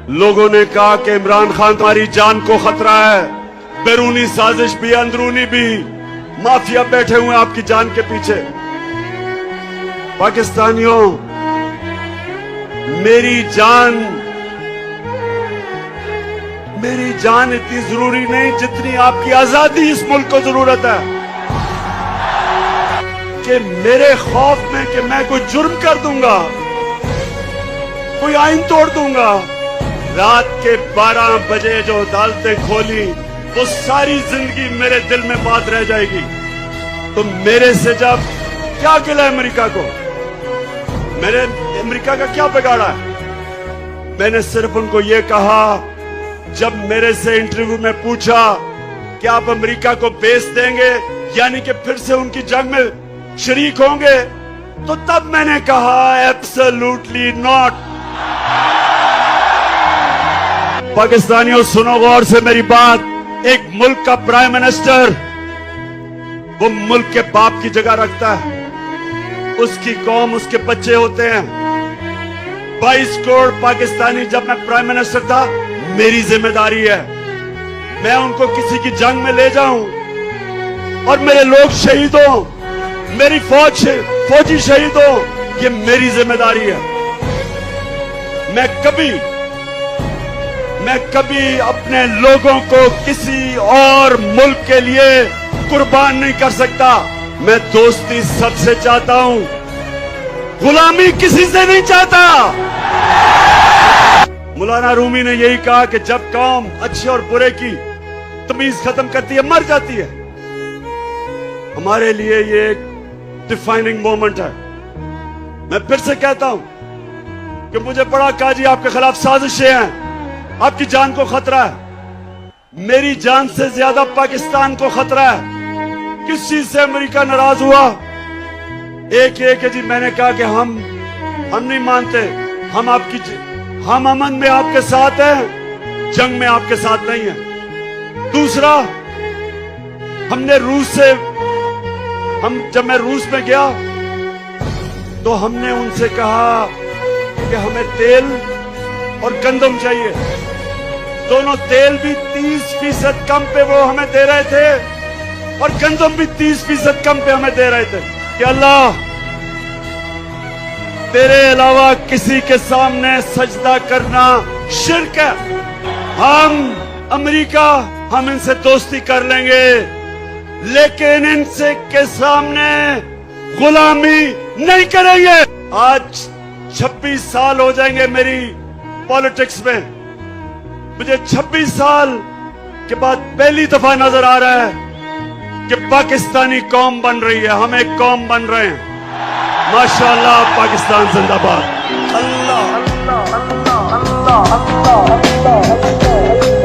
लोगों ने कहा कि इमरान खान तुम्हारी जान को खतरा है, बैरूनी साजिश भी अंदरूनी भी, माफिया बैठे हुए आपकी जान के पीछे। पाकिस्तानियों, मेरी जान इतनी जरूरी नहीं जितनी आपकी आजादी इस मुल्क को जरूरत है। कि मेरे खौफ में कि मैं कोई जुर्म कर दूंगा, कोई आइन तोड़ दूंगा, रात के 12 बजे जो अदालतें खोली वो सारी जिंदगी मेरे दिल में बात रह जाएगी। तो मेरे से जब क्या गिला है अमेरिका को, मैंने अमेरिका का क्या बिगाड़ा है? मैंने सिर्फ उनको ये कहा, जब मेरे से इंटरव्यू में पूछा कि आप अमेरिका को बेच देंगे यानी कि फिर से उनकी जंग में शरीक होंगे, तो तब मैंने कहा एब्सोल्युटली नॉट। पाकिस्तानियों सुनो गौर से मेरी बात। एक मुल्क का प्राइम मिनिस्टर वो मुल्क के बाप की जगह रखता है, उसकी कौम उसके बच्चे होते हैं। 22 करोड़ पाकिस्तानी जब मैं प्राइम मिनिस्टर था, मेरी जिम्मेदारी है मैं उनको किसी की जंग में ले जाऊं और मेरे लोग शहीद हो, मेरी फौजी शहीद हो, ये मेरी जिम्मेदारी है। मैं कभी अपने लोगों को किसी और मुल्क के लिए कुर्बान नहीं कर सकता। मैं दोस्ती सबसे चाहता हूं, गुलामी किसी से नहीं चाहता। मौलाना रूमी ने यही कहा कि जब कौम अच्छे और बुरे की तमीज खत्म करती है, मर जाती है। हमारे लिए ये एक डिफाइनिंग मोमेंट है। मैं फिर से कहता हूं कि मुझे बड़ा काजी आपके खिलाफ साजिशें हैं, आपकी जान को खतरा है। मेरी जान से ज्यादा पाकिस्तान को खतरा है। किस चीज से अमेरिका नाराज हुआ? एक है जी, मैंने कहा कि हम नहीं मानते, हम अमन में आपके साथ हैं, जंग में आपके साथ नहीं है। दूसरा, जब मैं रूस में गया तो हमने उनसे कहा कि हमें तेल और गंदम चाहिए। दोनों तेल भी 30% कम पे वो हमें दे रहे थे और गंदम भी 30% कम पे हमें दे रहे थे। कि अल्लाह, तेरे अलावा किसी के सामने सजदा करना शिर्क है। अमेरिका, हम इनसे दोस्ती कर लेंगे, लेकिन इनसे के सामने गुलामी नहीं करेंगे। आज 26 साल हो जाएंगे मेरी पॉलिटिक्स में। मुझे 26 साल के बाद पहली दफा नजर आ रहा है कि पाकिस्तानी कौम बन रही है, हम एक कौम बन रहे हैं। माशाअल्लाह, पाकिस्तान जिंदाबाद।